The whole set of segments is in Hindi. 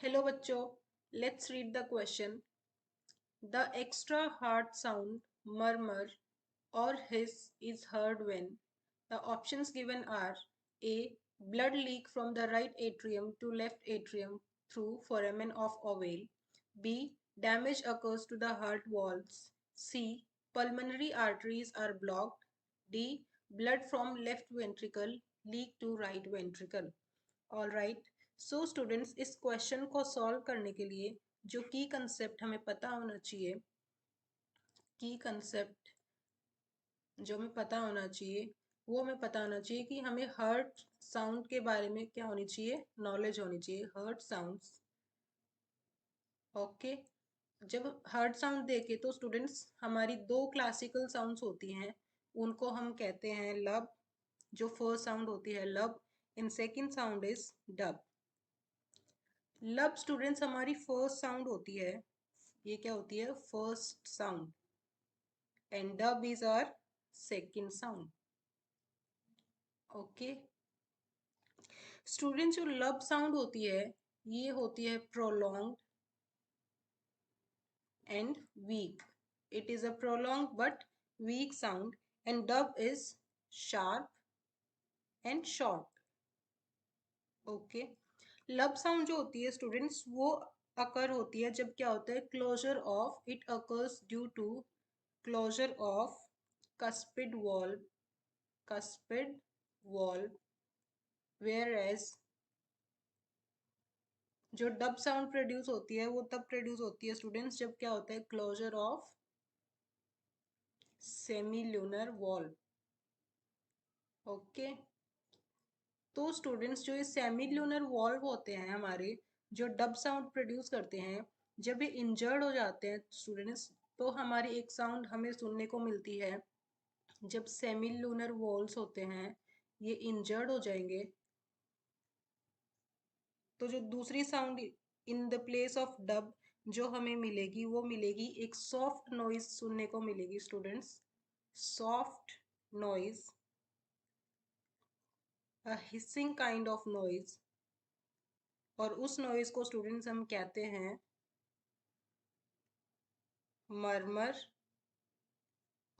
हेलो बच्चों, let's read the question. The extra hard sound murmur or hiss is heard when the options given are A. Blood leak from the right atrium to left atrium through foramen of ovale. B. Damage occurs to the heart walls. C. Pulmonary arteries are blocked. D. Blood from left ventricle leak to right ventricle. All right. So students, इस क्वेश्चन को सॉल्व करने के लिए जो की कंसेप्ट हमें पता होना चाहिए, की कंसेप्ट जो हमें पता होना चाहिए वो हमें पता होना चाहिए कि हमें हर्ट साउंड के बारे में क्या होनी चाहिए, नॉलेज होनी चाहिए. Heart sounds. ओके. जब हर्ट साउंड देखे तो स्टूडेंट्स हमारी दो क्लासिकल साउंड्स होती हैं, उनको हम कहते हैं लब. जो फर्स्ट साउंड होती है lub, in second sound is dub. Lub students हमारी फर्स्ट साउंड होती है. ये क्या होती है? First sound. And dub is our second sound. Okay students, जो लब साउंड होती है ये होती है prolonged and weak. It is a prolong but weak sound. And dub is sharp and short. Okay. Lub sound जो होती है स्टूडेंट्स वो अकर होती है जब क्या होता है? Closure of. It occurs due to closure of cuspid valve. cuspid valve. whereas जो डब साउंड प्रोड्यूस होती है वो तब प्रोड्यूस होती है स्टूडेंट्स जब क्या होता है? Closure of semilunar valve. Okay. तो स्टूडेंट्स, जो ये सेमील्यूनर वॉल्व होते हैं हमारे, जो डब साउंड प्रोड्यूस करते हैं, जब ये इंजर्ड हो जाते हैं स्टूडेंट्स, तो हमारी एक साउंड हमें सुनने को मिलती है. जब सेमील्यूनर वॉल्व्स होते हैं ये इंजर्ड हो जाएंगे, तो जो दूसरी sound in the place of dub जो हमें मिलेगी वो मिलेगी एक सॉफ्ट नॉइज सुनने को मिलेगी students. Soft noise, a hissing kind of noise. और उस नॉइज को स्टूडेंट्स हम कहते हैं मरमर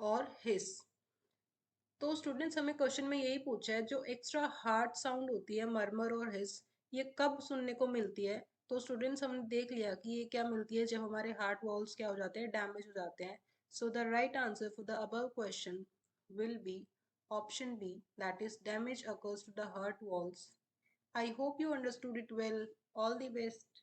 और हिस. तो स्टूडेंट्स, हमें क्वेश्चन में यही पूछा है जो एक्स्ट्रा हार्ड साउंड होती है मरमर और हिस, ये कब सुनने को मिलती है? तो स्टूडेंट्स, हमने देख लिया कि ये क्या मिलती है जब हमारे हार्ट वॉल्स क्या हो जाते हैं? डैमेज हो जाते हैं. So the right answer for the above question will be option B, that is damage occurs to the heart walls. I hope you understood it well. All the best.